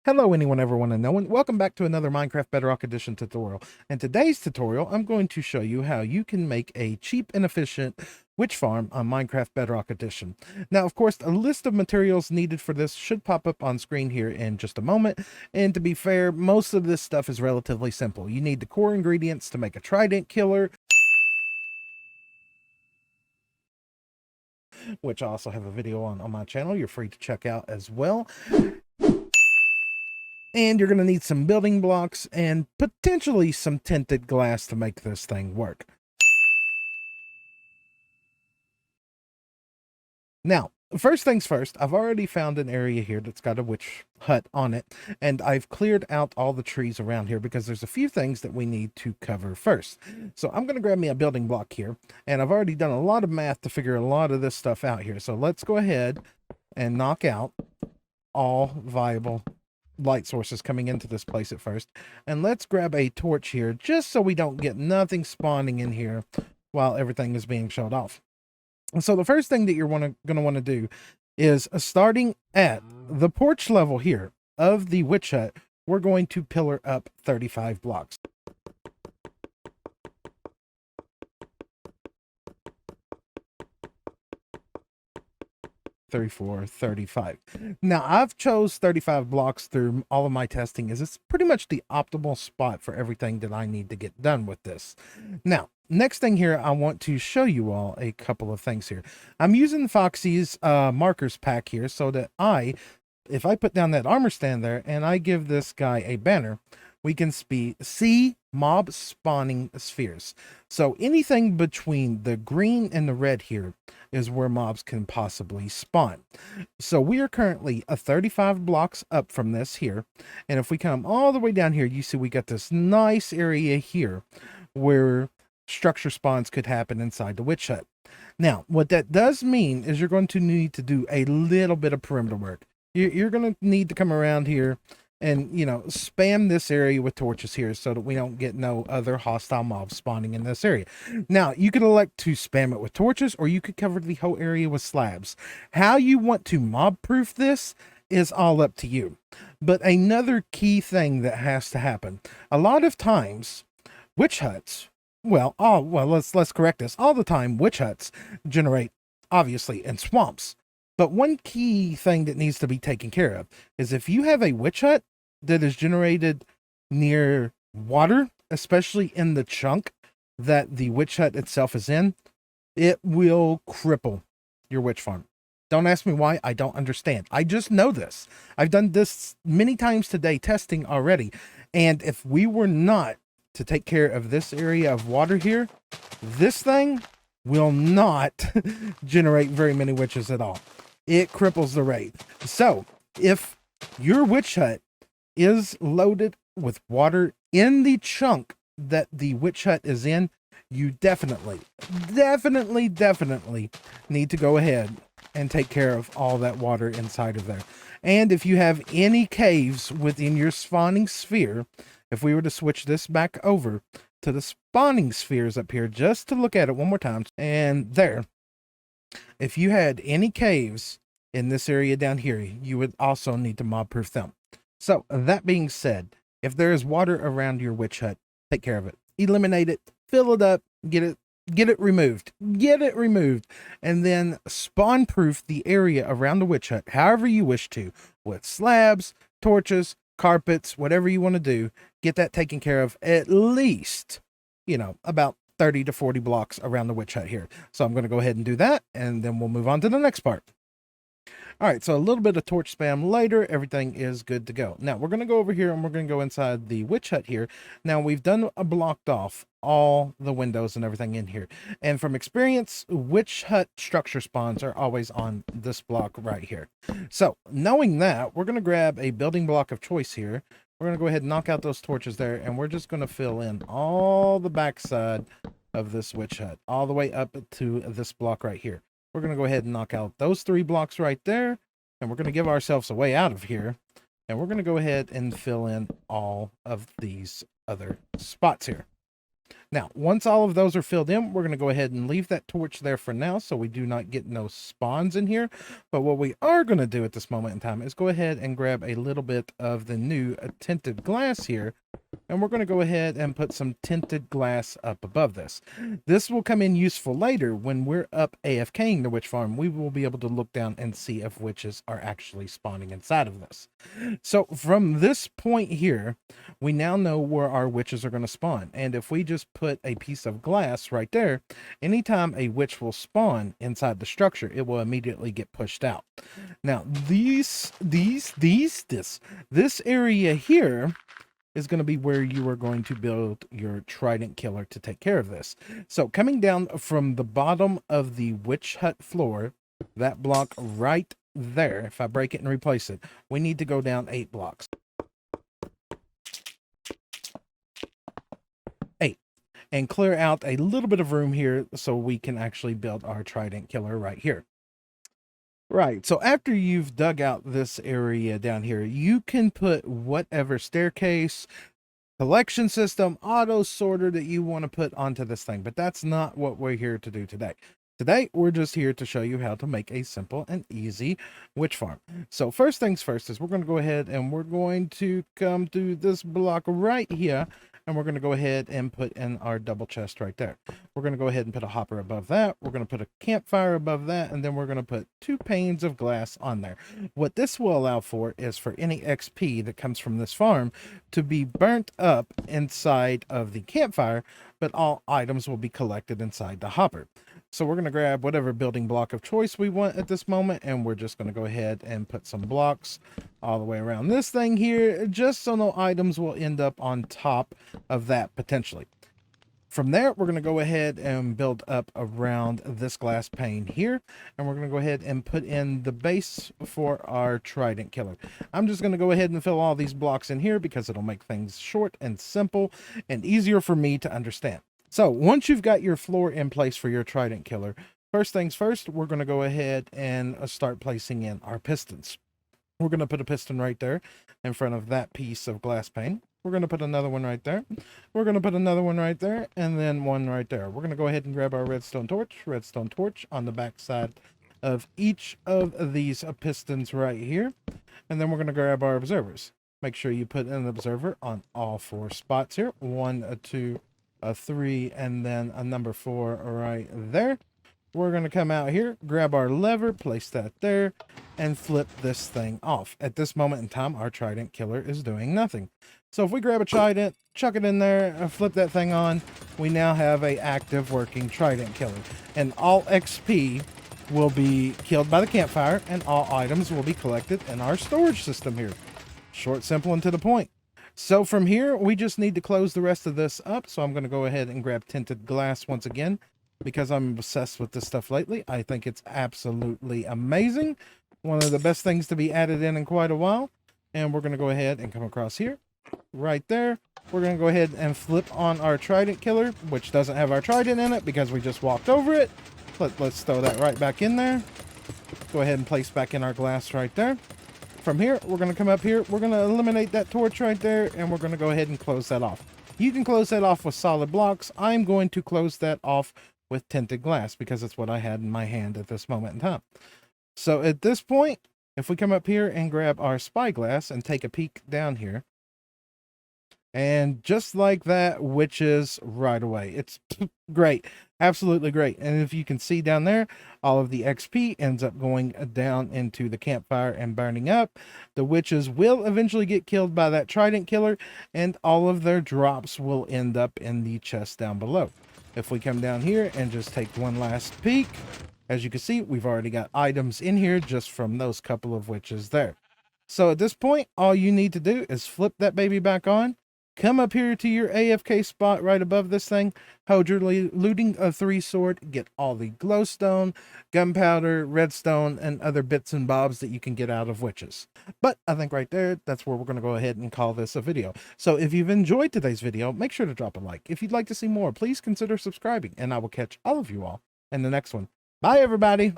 Hello anyone, everyone, and no one. Welcome back to another Minecraft Bedrock Edition tutorial. In today's tutorial, I'm going to show you how you can make a cheap and efficient witch farm on Minecraft Bedrock Edition. Now, of course, a list of materials needed for this should pop up on screen here in just a moment. And to be fair, most of this stuff is relatively simple. You need the core ingredients to make a trident killer, which I also have a video on my channel. You're free to check out as well. And you're going to need some building blocks and potentially some tinted glass to make this thing work. Now, first things first, I've already found an area here that's got a witch hut on it, and I've cleared out all the trees around here because there's a few things that we need to cover first. So I'm going to grab me a building block here, and I've already done a lot of math to figure a lot of this stuff out here. So let's go ahead and knock out all viable light sources coming into this place at first, and let's grab a torch here just so we don't get nothing spawning in here while everything is being showed off. And so the first thing that you're going to want to do is, starting at the porch level here of the witch hut, we're going to pillar up 35 blocks. 34, 35. Now, I've chose 35 blocks through all of my testing, as it's pretty much the optimal spot for everything that I need to get done with this. Now, next thing here, I want to show you all a couple of things here. I'm using Foxy's markers pack here so that if I put down that armor stand there and I give this guy a banner, we can see mob spawning spheres. So anything between the green and the red here is where mobs can possibly spawn. So we are currently 35 blocks up from this here. And if we come all the way down here, you see we got this nice area here where structure spawns could happen inside the witch hut. Now, what that does mean is you're going to need to do a little bit of perimeter work. You're going to need to come around here and, spam this area with torches here so that we don't get no other hostile mobs spawning in this area. Now, you could elect to spam it with torches, or you could cover the whole area with slabs. How you want to mob-proof this is all up to you. But another key thing that has to happen, a lot of times, witch huts, let's correct this. All the time, witch huts generate, obviously, in swamps. But one key thing that needs to be taken care of is if you have a witch hut that is generated near water, especially in the chunk that the witch hut itself is in, it will cripple your witch farm. Don't ask me why. I don't understand. I just know this. I've done this many times today testing already. And if we were not to take care of this area of water here, this thing will not generate very many witches at all. It cripples the rate. So if your witch hut is loaded with water in the chunk that the witch hut is in, you definitely need to go ahead and take care of all that water inside of there. And if you have any caves within your spawning sphere, if we were to switch this back over to the spawning spheres up here, just to look at it one more time, and there, if you had any caves in this area down here, you would also need to mob-proof them. So, that being said, if there is water around your witch hut, take care of it. Eliminate it, fill it up, get it removed. Get it removed. And then spawn-proof the area around the witch hut, however you wish to, with slabs, torches, carpets, whatever you want to do. Get that taken care of at least, about 30 to 40 blocks around the witch hut here. So I'm going to go ahead and do that, and then we'll move on to the next part. All right, so a little bit of torch spam later, everything is good to go. Now, we're going to go over here, and we're going to go inside the witch hut here. Now, we've blocked off all the windows and everything in here. And from experience, witch hut structure spawns are always on this block right here. So, knowing that, we're going to grab a building block of choice here. We're going to go ahead and knock out those torches there, and we're just going to fill in all the backside of this witch hut, all the way up to this block right here. We're going to go ahead and knock out those 3 blocks right there, and we're going to give ourselves a way out of here, and we're going to go ahead and fill in all of these other spots here. Now, once all of those are filled in, we're going to go ahead and leave that torch there for now so we do not get no spawns in here. But what we are going to do at this moment in time is go ahead and grab a little bit of the new tinted glass here. And we're going to go ahead and put some tinted glass up above this. This will come in useful later when we're up AFKing the witch farm. We will be able to look down and see if witches are actually spawning inside of this. So from this point here, we now know where our witches are going to spawn. And if we just put a piece of glass right there, anytime a witch will spawn inside the structure, it will immediately get pushed out. Now, this area here is going to be where you are going to build your trident killer to take care of this. So coming down from the bottom of the witch hut floor, that block right there, if I break it and replace it, we need to go down 8 blocks. 8. And clear out a little bit of room here so we can actually build our trident killer right here. Right, so after you've dug out this area down here, you can put whatever staircase, collection system, auto sorter that you want to put onto this thing, but that's not what we're here to do today. Today, we're just here to show you how to make a simple and easy witch farm. So first things first is we're going to go ahead and we're going to come to this block right here, and we're going to go ahead and put in our double chest right there. We're going to go ahead and put a hopper above that. We're going to put a campfire above that, and then we're going to put 2 panes of glass on there. What this will allow for is for any XP that comes from this farm to be burnt up inside of the campfire, but all items will be collected inside the hopper. So we're going to grab whatever building block of choice we want at this moment, and we're just going to go ahead and put some blocks all the way around this thing here, just so no items will end up on top of that potentially. From there, we're going to go ahead and build up around this glass pane here, and we're going to go ahead and put in the base for our trident killer. I'm just going to go ahead and fill all these blocks in here because it'll make things short and simple and easier for me to understand. So once you've got your floor in place for your trident killer, first things first, we're going to go ahead and start placing in our pistons. We're going to put a piston right there in front of that piece of glass pane. We're going to put another one right there. We're going to put another one right there, and then one right there. We're going to go ahead and grab our redstone torch on the back side of each of these pistons right here. And then we're going to grab our observers. Make sure you put an observer on all 4 spots here. 1, 2, 3, and then a number 4 right there. We're going to come out here, grab our lever, place that there, and flip this thing off. At this moment in time, our trident killer is doing nothing. So if we grab a trident, chuck it in there, and flip that thing on, we now have a active working trident killer. And all XP will be killed by the campfire, and all items will be collected in our storage system here. Short, simple, and to the point. So from here, we just need to close the rest of this up. So I'm going to go ahead and grab tinted glass once again, because I'm obsessed with this stuff lately. I think it's absolutely amazing. One of the best things to be added in quite a while. And we're going to go ahead and come across here, right there. We're going to go ahead and flip on our trident killer, which doesn't have our trident in it because we just walked over it. Let's throw that right back in there. Go ahead and place back in our glass right there. From here, we're going to come up here. We're going to eliminate that torch right there, and we're going to go ahead and close that off. You can close that off with solid blocks. I'm going to close that off with tinted glass because it's what I had in my hand at this moment in time. So at this point, if we come up here and grab our spyglass and take a peek down here, and just like that, witches right away. It's great. Absolutely great. And if you can see down there, all of the XP ends up going down into the campfire and burning up. The witches will eventually get killed by that trident killer, and all of their drops will end up in the chest down below. If we come down here and just take one last peek, as you can see, we've already got items in here just from those couple of witches there. So at this point, all you need to do is flip that baby back on. Come up here to your AFK spot right above this thing, hold your looting a 3 sword, get all the glowstone, gunpowder, redstone, and other bits and bobs that you can get out of witches. But I think right there, that's where we're going to go ahead and call this a video. So if you've enjoyed today's video, make sure to drop a like. If you'd like to see more, please consider subscribing, and I will catch all of you all in the next one. Bye, everybody.